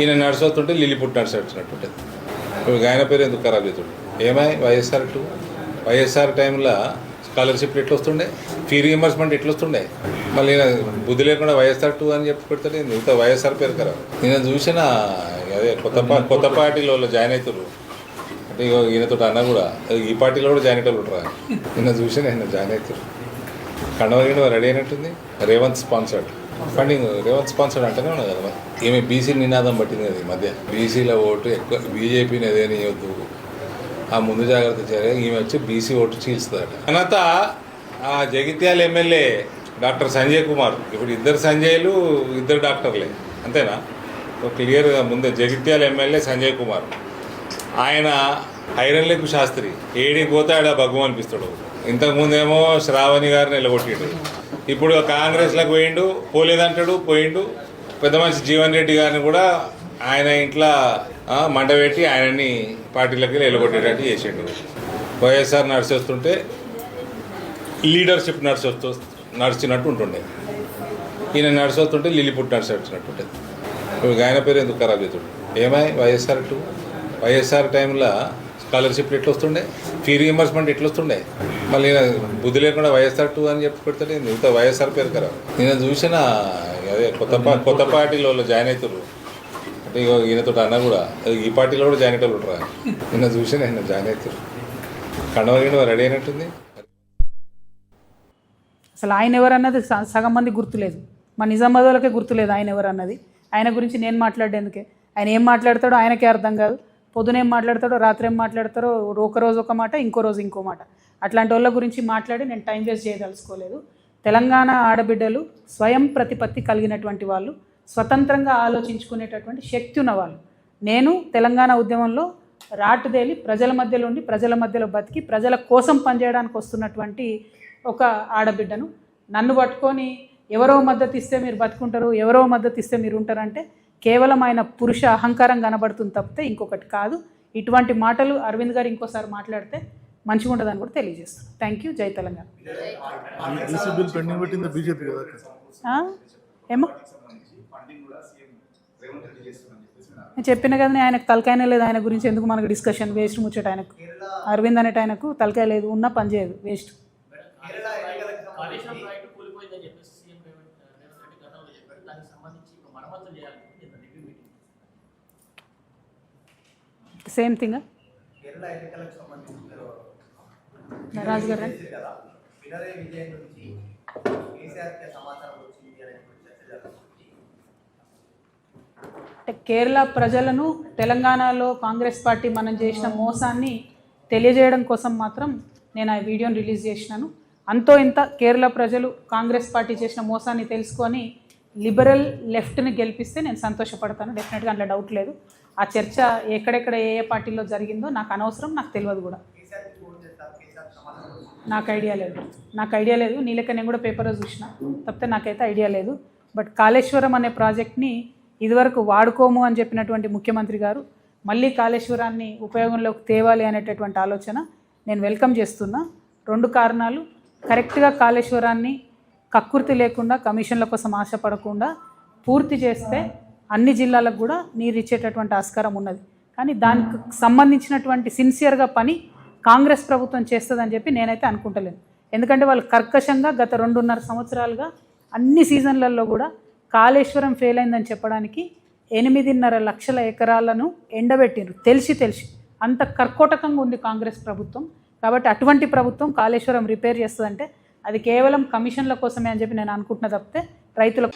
ఈయన నడిచొస్తుంటే లిల్లిపుట్ నడిచినట్టుంటుంది. ఇప్పుడు ఆయన పేరు ఎందుకు ఖరాబ్ చేస్తుండే? ఏమై వైఎస్ఆర్ టైంలో స్కాలర్షిప్లు ఎట్లా వస్తుండే, ఫీ రీఎంబర్స్మెంట్ ఎట్లా వస్తుండే, మళ్ళీ ఈయన బుద్ధి లేకుండా వైఎస్ఆర్ 2 అని చెప్పి పెడతాడు. ఇంత వైఎస్ఆర్ పేరు ఖరాబ్. నేను చూసిన అదే కొత్త పార్టీలో జాయిన్ అవుతారు అంటే ఈయనతో అన్న కూడా ఈ పార్టీలో కూడా జాయిన్ అయ్యేటోళ్ళు ఉంటారు. నిన్న చూసిన ఆయన జాయిన్ అవుతారు. కండవ రెడీ అయినట్టుంది. Revanth sponsored funding, Revanth sponsored అంటేనే ఉన్నది కదా. ఈమె బీసీ నినాదం పట్టింది కదా ఈ మధ్య. బీసీల ఓటు ఎక్కువ, బీజేపీని అదేని ఇవ్వద్దు, ఆ ముందు జాగ్రత్త చర్య. ఈమె వచ్చి బీసీ ఓటు చీల్స్తుందట. తర్వాత ఆ జగిత్యాల ఎమ్మెల్యే డాక్టర్ సంజయ్ కుమార్, ఇప్పుడు ఇద్దరు సంజయ్లు, ఇద్దరు డాక్టర్లే అంతేనా? క్లియర్గా ముందే జగిత్యాల ఎమ్మెల్యే సంజయ్ కుమార్, ఆయన ఐరన్లకు శాస్త్రి, ఏడికి పోతే ఆడ భగవం అనిపిస్తాడు. ఇంతకుముందేమో శ్రావణి గారిని నిలగొట్టిండు, ఇప్పుడు కాంగ్రెస్లకు పోయిండు, పోలేదంటాడు పోయిండు. పెద్ద మనిషి జీవన్ రెడ్డి గారిని కూడా ఆయన ఇంట్లో మంట పెట్టి ఆయనని పార్టీలకి నిలగొట్టేటట్టు చేసిండు. వైఎస్ఆర్ నడిచొస్తుంటే లీడర్షిప్ నడిచినట్టు ఉంటుండే. ఈయన నడిచొస్తుంటే లిల్లిపుట్ నడిచినట్టుంటుంది. ఇప్పుడు ఆయన పేరు ఎందుకు ఖరాబ్ చేస్తుండే? ఏమై వైఎస్ఆర్ టైంలో స్కాలర్షిప్లు ఎట్లా వస్తుండే, ఫీ రీఎంబర్స్మెంట్ ఎట్లా వస్తుండే, మళ్ళీ ఈయన బుద్ధి లేకుండా వైఎస్ఆర్ 2 అని చెప్పి పెడతాడు. ఇంత వైఎస్ఆర్ పేరు ఖరాబ్. నేను చూసిన అదే కొత్త పార్టీలో జాయిన్ అవుతారు అంటే ఈయనతో అన్న కూడా ఈ పార్టీలో కూడా జాయిన్ అయ్యేటోళ్ళు ఉంటారు. నిన్న చూసిన ఆయన జాయిన్ అవుతారు. కండవ రెడీ అయినట్టుంది. అసలు ఆయన ఎవరన్నది సగం మంది గుర్తులేదు. మా నిజామాబాద్ వాళ్ళకే గుర్తులేదు ఆయన ఎవరన్నది. ఆయన గురించి నేను మాట్లాడేందుకే, ఆయన ఏం మాట్లాడతాడో ఆయనకే అర్థం కాదు. పొద్దున ఏం మాట్లాడతాడో, రాత్రి ఏం మాట్లాడతారో, ఒక రోజు ఒక మాట, ఇంకో రోజు ఇంకో మాట. అట్లాంటి వాళ్ళ గురించి మాట్లాడి నేను టైం వేస్ట్ చేయదలుచుకోలేదు. తెలంగాణ ఆడబిడ్డలు స్వయం ప్రతిపత్తి కలిగినటువంటి వాళ్ళు, స్వతంత్రంగా ఆలోచించుకునేటటువంటి శక్తి ఉన్నవాళ్ళు. నేను తెలంగాణ ఉద్యమంలో రాటుదేలి ప్రజల మధ్యలో ఉండి, ప్రజల మధ్యలో బతికి, ప్రజల కోసం పనిచేయడానికి వస్తున్నటువంటి ఒక ఆడబిడ్డను. నన్ను పట్టుకొని ఎవరో మద్దతు ఇస్తే మీరు బతుకుంటారు, ఎవరో మద్దతు ఇస్తే మీరు ఉంటారంటే కేవలం ఆయన పురుష అహంకారం కనబడుతుంది తప్పితే ఇంకొకటి కాదు. ఇటువంటి మాటలు అరవింద్ గారు ఇంకోసారి మాట్లాడితే మంచిగా ఉంటుందని కూడా తెలియజేస్తున్నాను. Thank you. జై తెలంగాణ. ఏమో నేను చెప్పిన కదా, ఆయనకు తలకాయనే లేదు. ఆయన గురించి ఎందుకు మనకు డిస్కషన్, వేస్ట్ ముచ్చట. ఆయనకు అరవింద్ అనేట ఆయనకు తలకాయ లేదు, ఉన్నా పని చేయదు, వేస్ట్. సేమ్ థింగ్ రాజు గారు. అంటే కేరళ ప్రజలను తెలంగాణలో కాంగ్రెస్ పార్టీ మనం చేసిన మోసాన్ని తెలియజేయడం కోసం మాత్రం నేను ఆ వీడియోని రిలీజ్ చేసినాను. అంతో ఇంత కేరళ ప్రజలు కాంగ్రెస్ పార్టీ చేసిన మోసాన్ని తెలుసుకొని లిబరల్ లెఫ్ట్ని గెలిపిస్తే నేను సంతోషపడతాను. డెఫినెట్గా అందులో డౌట్ లేదు. ఆ చర్చ ఎక్కడెక్కడ ఏ ఏ పార్టీలో జరిగిందో నాకు అనవసరం, నాకు తెలియదు కూడా. నాకు ఐడియా లేదు. నీ లెక్క నేను కూడా పేపర్లో చూసిన తప్పితే నాకైతే ఐడియా లేదు. బట్ కాళేశ్వరం అనే ప్రాజెక్ట్ని ఇదివరకు వాడుకోము అని చెప్పినటువంటి ముఖ్యమంత్రి గారు మళ్ళీ కాళేశ్వరాన్ని ఉపయోగంలోకి తేవాలి అనేటటువంటి ఆలోచన నేను వెల్కమ్ చేస్తున్నా. 2 కారణాలు. కరెక్ట్గా కాళేశ్వరాన్ని కక్కుర్తి లేకుండా, కమిషన్ల కోసం ఆశపడకుండా పూర్తి చేస్తే అన్ని జిల్లాలకు కూడా నీరు ఇచ్చేటటువంటి ఆస్కారం ఉన్నది. కానీ దానికి సంబంధించినటువంటి సిన్సియర్గా పని కాంగ్రెస్ ప్రభుత్వం చేస్తుందని చెప్పి నేనైతే అనుకుంటలేను. ఎందుకంటే వాళ్ళు కర్కశంగా గత 2.5 సంవత్సరాలుగా అన్ని సీజన్లలో కూడా కాళేశ్వరం ఫెయిల్ అయిందని చెప్పడానికి 8.5 లక్షల ఎకరాలను ఎండబెట్టిండ్రు. తెలిసి అంత కర్కోటకంగా ఉంది కాంగ్రెస్ ప్రభుత్వం. కాబట్టి అటువంటి ప్రభుత్వం కాళేశ్వరం రిపేర్ చేస్తుందంటే అది కేవలం కమిషన్ల కోసమే అని చెప్పి నేను అనుకుంటున్నా తప్పితే రైతులకు